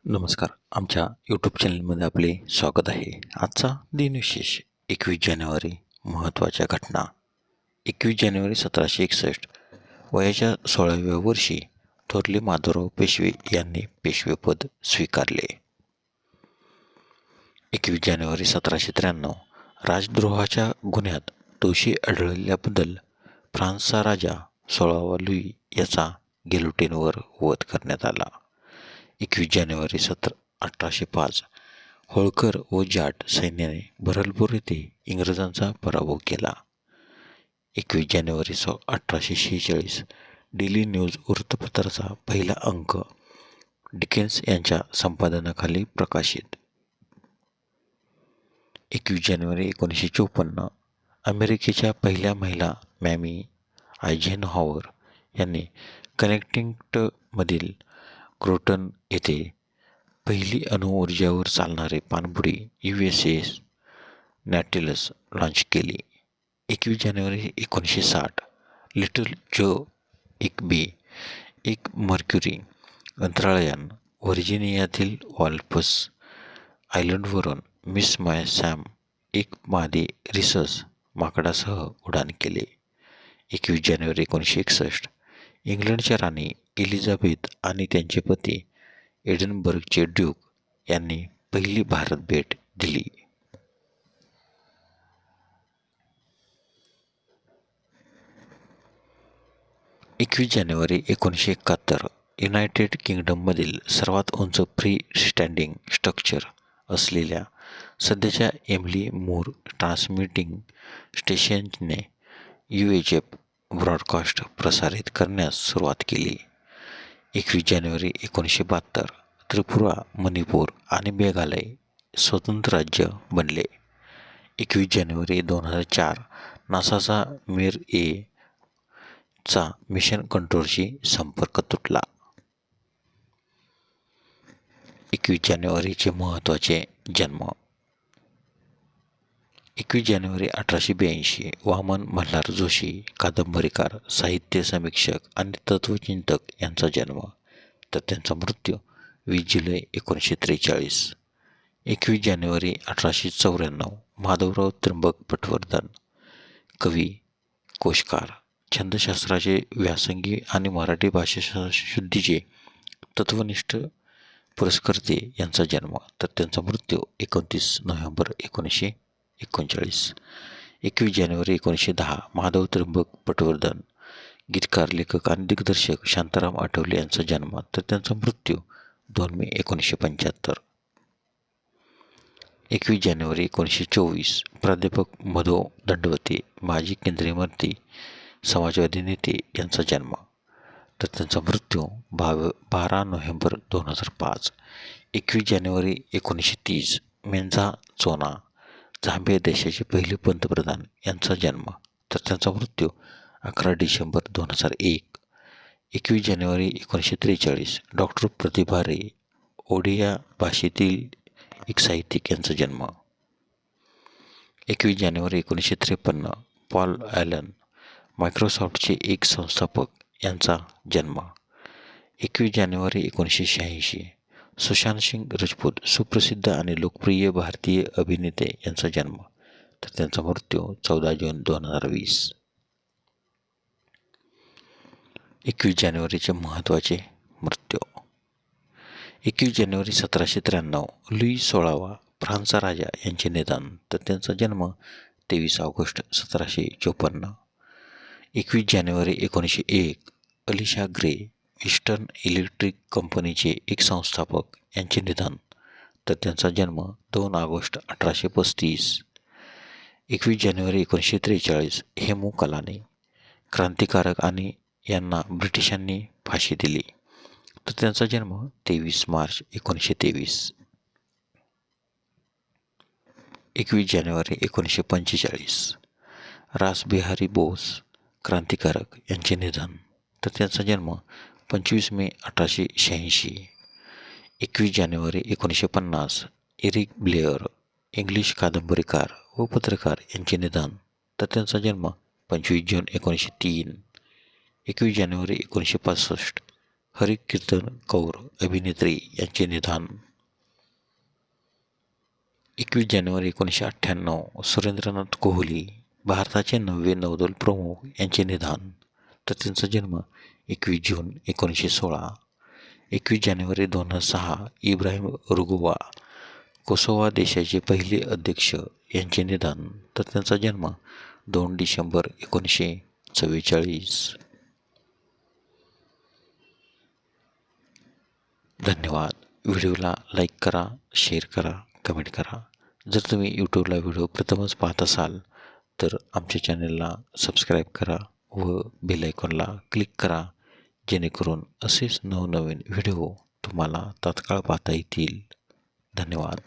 नमस्कार. आमच्या यूट्यूब चॅनलमध्ये आपले स्वागत आहे. आजचा दिनविशेष 21 जानेवारी. महत्त्वाच्या घटना. 21 जानेवारी 1761 वयाच्या 16व्या वर्षी थोरले माधवराव पेशवे यांनी पेशवेपद स्वीकारले. 21 जानेवारी 1793 राजद्रोहाच्या गुन्ह्यात दोषी आढळल्याबद्दल फ्रान्सचा राजा 16वा लुई याचा गिलोटिनवर वध करण्यात आला. 21 जानेवारी 1805 होळकर व जाट सैन्याने बहरलपूर येथे इंग्रजांचा पराभव केला. 21 जानेवारी 1846 डेली न्यूज वृत्तपत्राचा पहिला अंक डिकेन्स यांच्या संपादनाखाली प्रकाशित. 21 जानेवारी 1954 अमेरिकेच्या पहिल्या महिला मॅमी आयझेनहॉवर यांनी कनेक्टिकटमधील क्रोटन येथे पहिली अणुऊर्जेवर चालणारे पाणबुडी USS नॅटिलस लॉन्च केली. 21 जानेवारी 1960 लिटल जो 1B 1 मर्क्युरी अंतराळयान व्हर्जिनियातील वॉल्पस आयलंडवरून मिस माय सॅम 1 मादी रिसस माकडासह उड्डाण केले. 21 जानेवारी 1961 इंग्लंडच्या राणी एलिझाबेथ आणि त्यांचे पती एडिनबर्गचे ड्यूक यांनी पहिली भारत भेट दिली. 21 जानेवारी 1971 युनायटेड किंगडममधील सर्वात उंच फ्री स्टँडिंग स्ट्रक्चर असलेल्या सध्याच्या एमिली मूर ट्रान्समिटिंग स्टेशनने UHF ब्रॉडकास्ट प्रसारित करण्यास सुरुवात केली. 21 जानेवारी 1972 त्रिपुरा, मणिपूर आणि मेघालय स्वतंत्र राज्य बनले. 21 जानेवारी 2004 नासाचा मिर ए चा मिशन कंट्रोलशी संपर्क तुटला. 21 जानेवारीचे महत्त्वाचे जन्म. 21 जानेवारी 1882 वामन मल्हार जोशी, कादंबरीकार, साहित्य समीक्षक आणि तत्त्वचिंतक यांचा जन्म, तर त्यांचा मृत्यू 20 जुलै 1943. 21 जानेवारी 1894 माधवराव त्र्यंबक पटवर्धन, कवी, कोशकार, छंदशास्त्राचे व्यासंगी आणि मराठी भाषा शुद्धीचे तत्वनिष्ठ पुरस्कर्ते यांचा जन्म, तर त्यांचा मृत्यू 29 नोव्हेंबर 1939. 21 जानेवारी 1910 माधव त्र्यंबक पटवर्धन, गीतकार, लेखक आणि दिग्दर्शक शांताराम आठवले यांचा जन्म, तर त्यांचा मृत्यू 2 मे 1975. 21 जानेवारी 1924 प्राध्यापक मधो दंडवते, माजी केंद्रीय मंत्री, समाजवादी नेते यांचा जन्म, तर त्यांचा मृत्यू 12 नोव्हेंबर 2005. 21 जानेवारी 1930 मेन्झा चोना, झांबिया देशाचे पहिले पंतप्रधान यांचा जन्म, तर त्यांचा मृत्यू 11 डिसेंबर 2001. 21 जानेवारी 1943 डॉक्टर प्रतिभा रे, ओडिया भाषेतील एक साहित्यिक यांचा जन्म. 21 जानेवारी 1953 पॉल ॲलन, मायक्रोसॉफ्टचे एक संस्थापक यांचा जन्म. 21 जानेवारी 1986 सुशांत सिंग राजपूत, सुप्रसिद्ध आणि लोकप्रिय भारतीय अभिनेते यांचा जन्म, तर त्यांचा मृत्यू 14 जून 2020. 21 जानेवारीचे महत्त्वाचे मृत्यू. 21 जानेवारी 1793 लुई 16वा फ्रान्सचा राजा यांचे निधन, तर त्यांचा जन्म 23 ऑगस्ट 1754. 21 जानेवारी 1901 अलिशा ग्रे, ईस्टर्न इलेक्ट्रिक कंपनीचे एक संस्थापक यांचे निधन, तर त्यांचा जन्म 2 ऑगस्ट 1835. 21 जानेवारी 1943 हेमू कलानी, क्रांतिकारक आणि यांना ब्रिटिशांनी फाशी दिली, तर त्यांचा जन्म 23 मार्च 1923. 21 जानेवारी 1945 रासबिहारी बोस, क्रांतिकारक यांचे निधन, तर त्यांचा जन्म 25 मे 1886. 21 जानेवारी 1950 एरिक ब्लेअर, इंग्लिश कादंबरीकार व पत्रकार यांचे निधन, तर त्यांचा जन्म 25 जून 1903. 21 जानेवारी 1965 हरिकीर्तन कौर अभिनेत्री यांचे निधन. 21 जानेवारी 1998 सुरेंद्रनाथ कोहली भारताचे 9वे नौदल प्रमुख यांचे निधन. तर त्यांचा जन्म 21 जून 1916. 21 जानेवारी 2006 इब्राहिम रुगोवा कोसोवा देशाचे पहिले अध्यक्ष यांचे निधन. तर त्यांचा जन्म 2 डिसेंबर 1944. धन्यवाद. व्हिडिओला लाईक करा, शेअर करा, कमेंट करा. जर तुम्ही यूट्यूबला व्हिडिओ प्रथमच पाहत असाल तर आमच्या चॅनलला सबस्क्राईब करा व बेल आयकॉनला क्लिक करा, जेणेकरून असेच नवनवीन व्हिडिओ तुम्हाला तात्काळ पाहता येतील. धन्यवाद.